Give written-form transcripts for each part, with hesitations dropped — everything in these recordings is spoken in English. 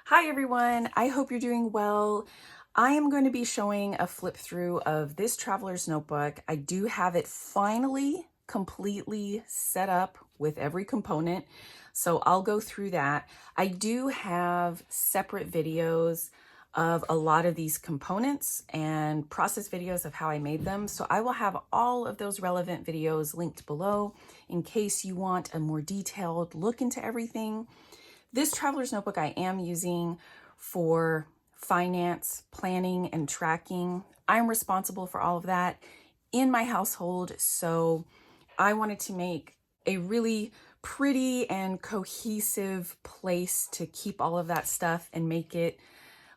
Hi everyone, I hope you're doing well. I am going to be showing a flip through of this traveler's notebook. I do have it finally completely set up with every component, so I'll go through that. I do have separate videos of a lot of these components and process videos of how I made them, so I will have all of those relevant videos linked below in case you want a more detailed look into everything. This traveler's notebook I am using for finance, planning, and tracking. I'm responsible for all of that in my household, so I wanted to make a really pretty and cohesive place to keep all of that stuff and make it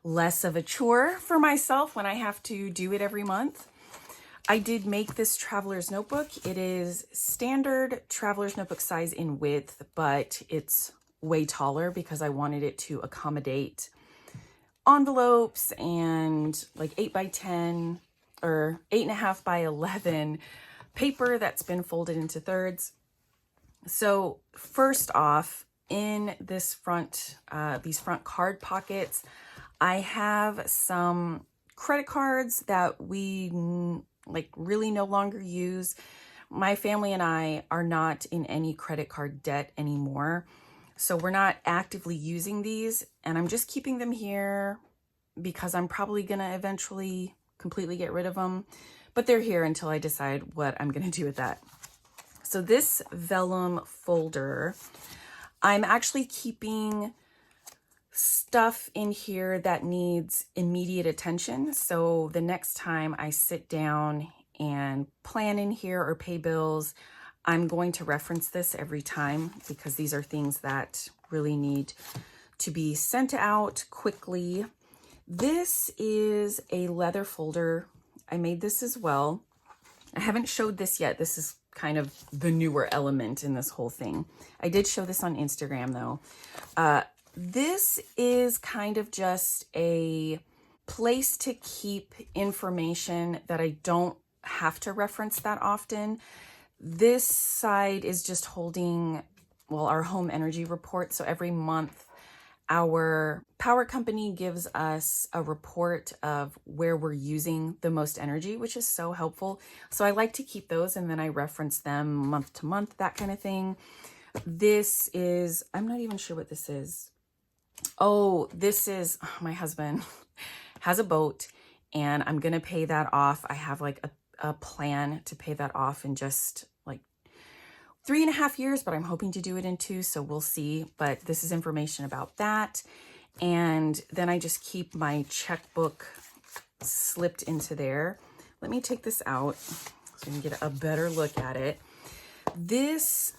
less of a chore for myself when I have to do it every month. I did make this traveler's notebook. It is standard traveler's notebook size in width, but it's way taller because I wanted it to accommodate envelopes and like 8x10 or 8.5 by 11 paper that's been folded into thirds. So first off, in this these front card pockets, I have some credit cards that we really no longer use. My family and I are not in any credit card debt anymore. So we're not actively using these, and I'm just keeping them here because I'm probably gonna eventually completely get rid of them, but they're here until I decide what I'm gonna do with that. So this vellum folder, I'm actually keeping stuff in here that needs immediate attention. So the next time I sit down and plan in here or pay bills, I'm going to reference this every time because these are things that really need to be sent out quickly. This is a leather folder. I made this as well. I haven't showed this yet. This is kind of the newer element in this whole thing. I did show this on Instagram though. This is kind of just a place to keep information that I don't have to reference that often. This side is just holding, well, our home energy report. So every month, our power company gives us a report of where we're using the most energy, which is so helpful. So I like to keep those and then I reference them month to month, that kind of thing. This is, I'm not even sure what this is. Oh, this is, my husband has a boat and I'm going to pay that off. I have like a plan to pay that off in just like 3.5 years, but I'm hoping to do it in 2, so we'll see. But this is information about that. And then I just keep my checkbook slipped into there. Let me take this out so you can get a better look at it. This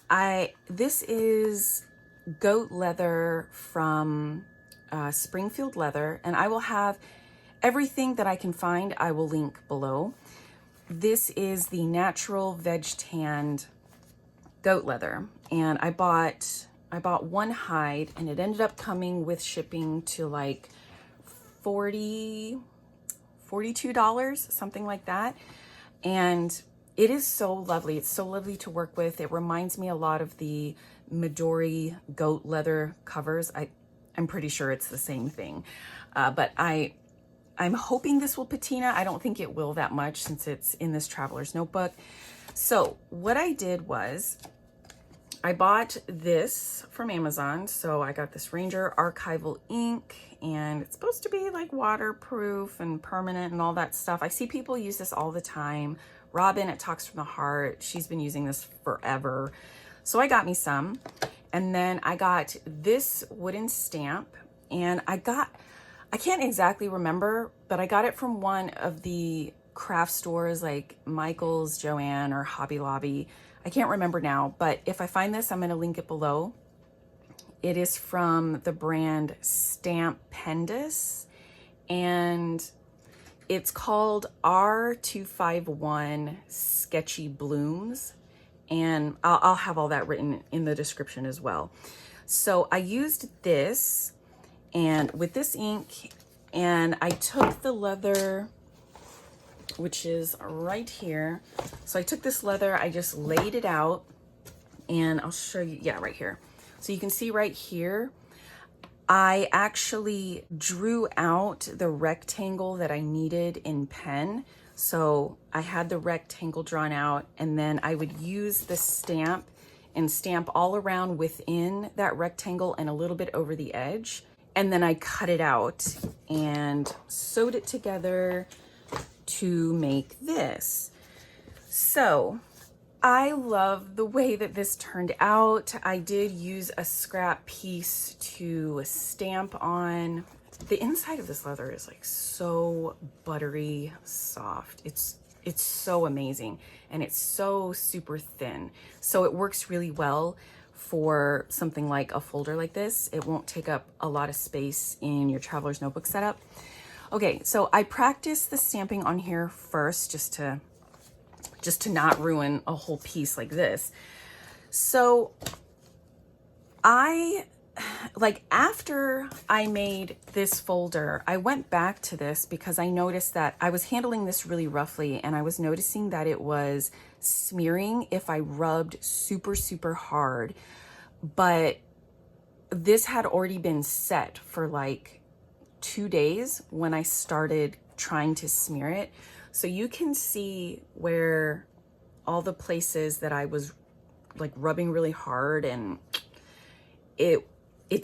is goat leather from Springfield leather, and I will have everything that I can find. I will link below. This is the natural veg tanned goat leather, and I bought one hide, and it ended up coming with shipping to like $42, something like that. And it is so lovely. It's so lovely to work with. It reminds me a lot of the Midori goat leather covers. I'm pretty sure it's the same thing, but I'm hoping this will patina. I don't think it will that much since it's in this traveler's notebook. So what I did was I bought this from Amazon. So I got this Ranger Archival Ink, and it's supposed to be like waterproof and permanent and all that stuff. I see people use this all the time. Robin at Talks from the Heart, she's been using this forever. So I got me some, and then I got this wooden stamp, and I can't exactly remember, but I got it from one of the craft stores like Michael's, Joanne, or Hobby Lobby. I can't remember now, but if I find this, I'm going to link it below. It is from the brand Stampendous, and it's called R251 Sketchy Blooms, and I'll have all that written in the description as well. So I used this, and with this ink, and I took the leather, which is right here. So I took this leather, I just laid it out, and I'll show you, yeah, right here. So you can see right here, I actually drew out the rectangle that I needed in pen. So I had the rectangle drawn out, and then I would use the stamp and stamp all around within that rectangle and a little bit over the edge. And then I cut it out and sewed it together to make this. So I love the way that this turned out. I did use a scrap piece to stamp on. The inside of this leather is like so buttery soft. It's so amazing, and it's so super thin. So it works really well for something like a folder like this. It won't take up a lot of space in your traveler's notebook setup. Okay, so I practiced the stamping on here first just to not ruin a whole piece like this. So after I made this folder, I went back to this because I noticed that I was handling this really roughly, and I was noticing that it was smearing if I rubbed super, super hard. But this had already been set for like 2 days when I started trying to smear it. So you can see where all the places that I was like rubbing really hard, and it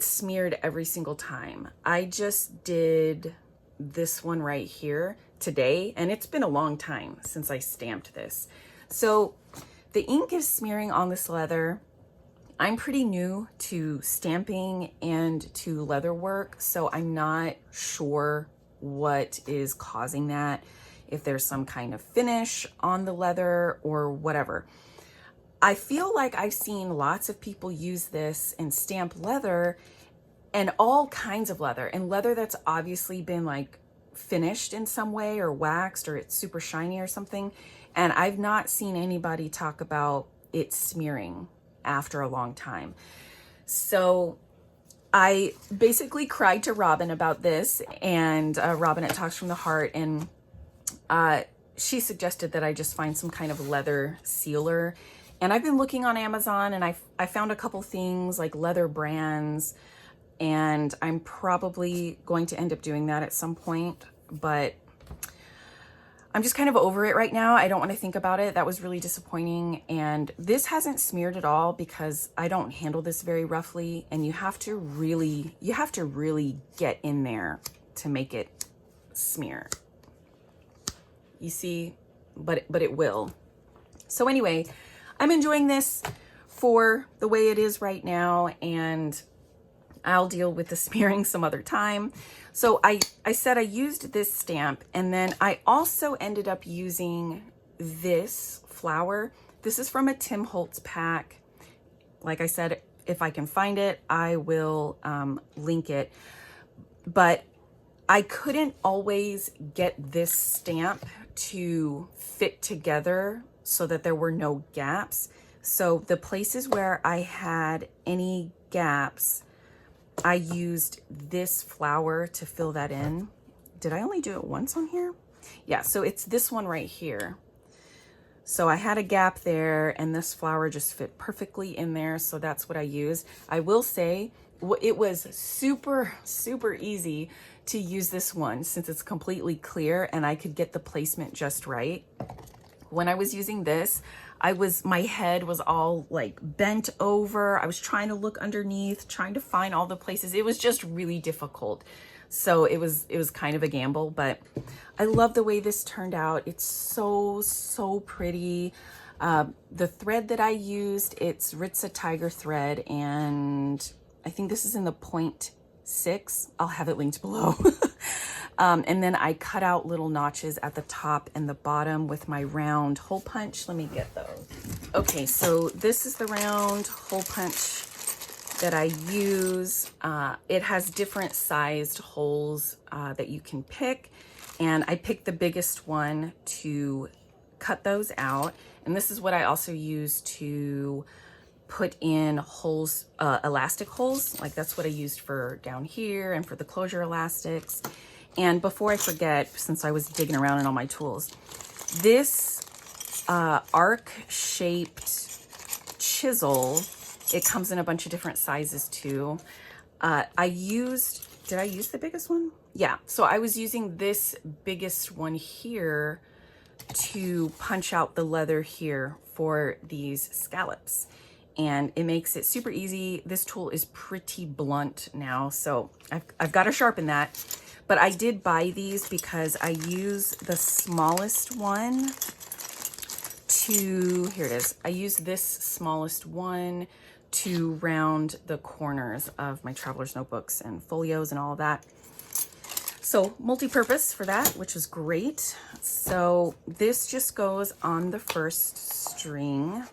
smeared every single time. I just did this one right here today, and it's been a long time since I stamped this. So the ink is smearing on this leather. I'm pretty new to stamping and to leather work, so I'm not sure what is causing that, if there's some kind of finish on the leather or whatever. I feel like I've seen lots of people use this and stamp leather, and all kinds of leather, and leather that's obviously been like finished in some way or waxed, or it's super shiny or something. And I've not seen anybody talk about it smearing after a long time. So I basically cried to Robin about this, and Robin at Talks from the Heart, and she suggested that I just find some kind of leather sealer. And I've been looking on Amazon, and I found a couple things like leather brands, and I'm probably going to end up doing that at some point, but I'm just kind of over it right now. I don't want to think about it. That was really disappointing. And this hasn't smeared at all because I don't handle this very roughly, and you have to really get in there to make it smear. You see, but it will. So anyway, I'm enjoying this for the way it is right now, and I'll deal with the smearing some other time. So I said I used this stamp, and then I also ended up using this flower. This is from a Tim Holtz pack. Like I said, if I can find it, I will link it. But I couldn't always get this stamp to fit together so that there were no gaps. So the places where I had any gaps, I used this flower to fill that in. Did I only do it once on here? Yeah, so it's this one right here. So I had a gap there, and this flower just fit perfectly in there, so that's what I used. I will say it was super, super easy to use this one since it's completely clear and I could get the placement just right. When I was using this, my head was all like bent over. I was trying to look underneath, trying to find all the places. It was just really difficult. So it was kind of a gamble, but I love the way this turned out. It's so, so pretty. The thread that I used, it's Ritza Tiger Thread, and I think this is in the 0.6. I'll have it linked below. And then I cut out little notches at the top and the bottom with my round hole punch. Let me get those. Okay, so this is the round hole punch that I use. It has different sized holes that you can pick, and I picked the biggest one to cut those out. And this is what I also use to put in holes, elastic holes. Like that's what I used for down here and for the closure elastics. And before I forget, since I was digging around in all my tools, this arc-shaped chisel, it comes in a bunch of different sizes too. Did I use the biggest one? Yeah, so I was using this biggest one here to punch out the leather here for these scallops. And it makes it super easy. This tool is pretty blunt now, so I've got to sharpen that. But I did buy these because I use the smallest one to, here it is. I use this smallest one to round the corners of my traveler's notebooks and folios and all of that. So multi-purpose for that, which is great. So this just goes on the first string.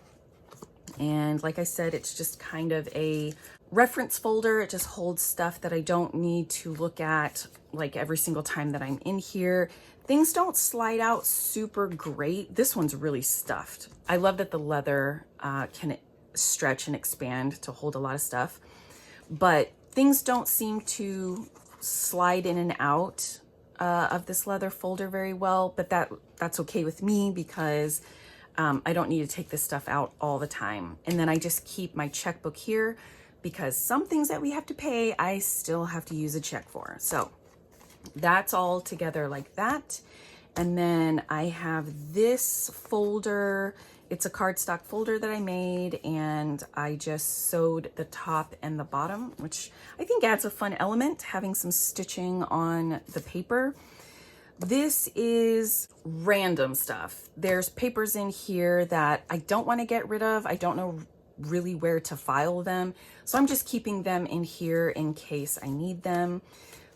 And like I said, it's just kind of a reference folder. It just holds stuff that I don't need to look at like every single time that I'm in here. Things don't slide out super great. This one's really stuffed. I love that the leather can stretch and expand to hold a lot of stuff, but things don't seem to slide in and out of this leather folder very well, but that's okay with me because I don't need to take this stuff out all the time. And then I just keep my checkbook here because some things that we have to pay, I still have to use a check for. So that's all together like that. And then I have this folder. It's a cardstock folder that I made, and I just sewed the top and the bottom, which I think adds a fun element, having some stitching on the paper. This is random stuff. There's papers in here that I don't want to get rid of. I don't know really where to file them, so I'm just keeping them in here in case I need them.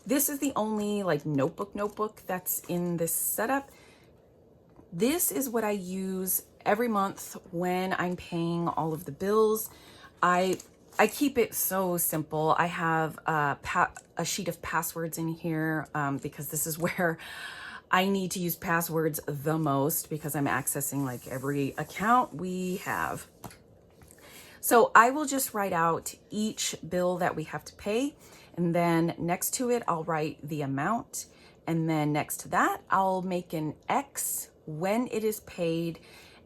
This is the only like notebook that's in this setup. This is what I use every month when I'm paying all of the bills. I keep it so simple. I have a sheet of passwords in here because this is where I need to use passwords the most because I'm accessing like every account we have. So I will just write out each bill that we have to pay, and then next to it, I'll write the amount. And then next to that, I'll make an X when it is paid.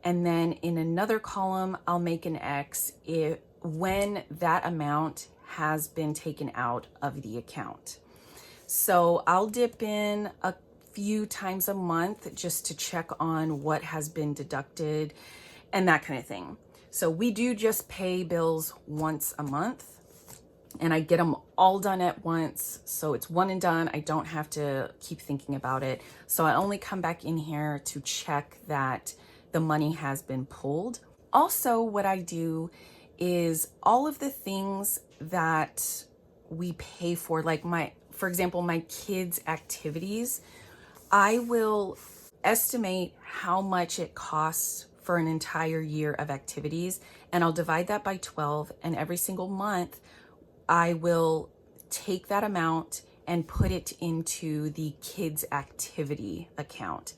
And then in another column, I'll make an X when that amount has been taken out of the account. So I'll dip in a few times a month just to check on what has been deducted and that kind of thing. So we do just pay bills once a month, and I get them all done at once. So it's one and done. I don't have to keep thinking about it. So I only come back in here to check that the money has been pulled. Also, what I do is all of the things that we pay for, like for example, my kids' activities, I will estimate how much it costs for an entire year of activities, and I'll divide that by 12, and every single month I will take that amount and put it into the kids' activity account.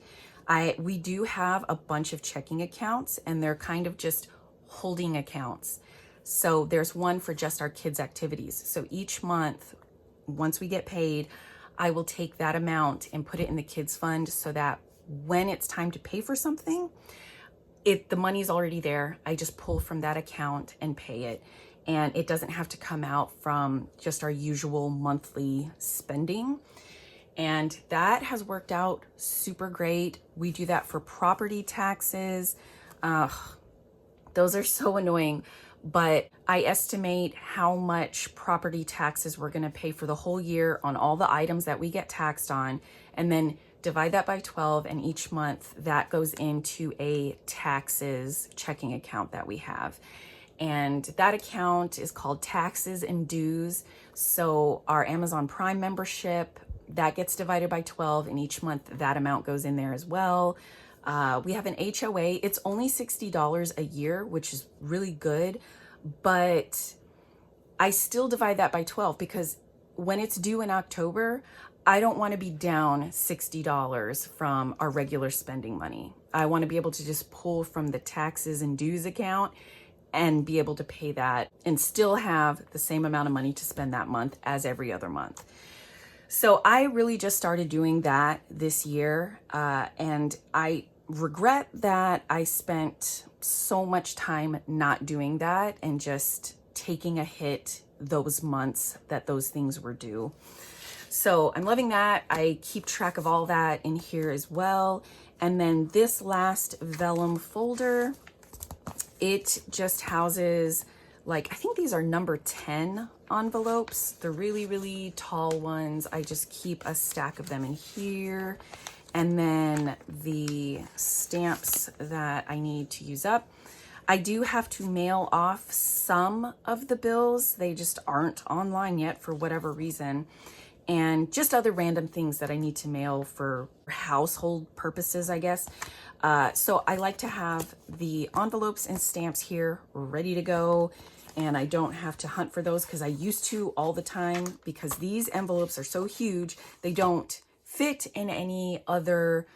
We do have a bunch of checking accounts, and they're kind of just holding accounts. So there's one for just our kids' activities. So each month, once we get paid, I will take that amount and put it in the kids' fund so that when it's time to pay for something, the money's already there. I just pull from that account and pay it. And it doesn't have to come out from just our usual monthly spending. And that has worked out super great. We do that for property taxes. Those are so annoying, but I estimate how much property taxes we're gonna pay for the whole year on all the items that we get taxed on, and then divide that by 12, and each month that goes into a taxes checking account that we have. And that account is called Taxes and Dues. So our Amazon Prime membership, that gets divided by 12, and each month that amount goes in there as well. We have an HOA. It's only $60 a year, which is really good, but I still divide that by 12 because when it's due in October, I don't want to be down $60 from our regular spending money. I want to be able to just pull from the taxes and dues account and be able to pay that and still have the same amount of money to spend that month as every other month. So I really just started doing that this year, and I regret that I spent so much time not doing that and just taking a hit those months that those things were due. So I'm loving that. I keep track of all that in here as well. And then this last vellum folder, it just houses, like, I think these are number 10 envelopes. The really, really tall ones. I just keep a stack of them in here. And then the stamps that I need to use up. I do have to mail off some of the bills. They just aren't online yet for whatever reason. And just other random things that I need to mail for household purposes, I guess. So I like to have the envelopes and stamps here ready to go, and I don't have to hunt for those because I used to all the time, because these envelopes are so huge, they don't fit in any other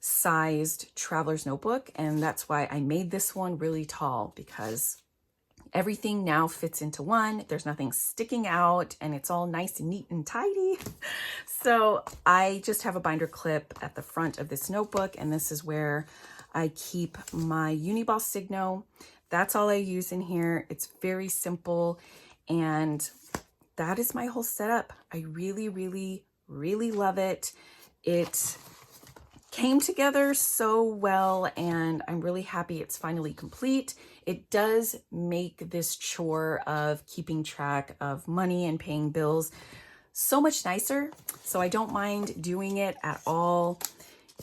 sized traveler's notebook. And that's why I made this one really tall, because everything now fits into one. There's nothing sticking out, and it's all nice and neat and tidy. So I just have a binder clip at the front of this notebook, and this is where I keep my Uniball Signo. That's all I use in here. It's very simple, and that is my whole setup. I really, really, really love it. It came together so well, and I'm really happy it's finally complete. It does make this chore of keeping track of money and paying bills so much nicer, so I don't mind doing it at all.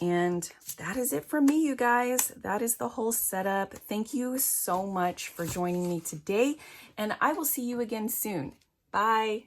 And that is it from me, you guys. That is the whole setup. Thank you so much for joining me today, and I will see you again soon. Bye.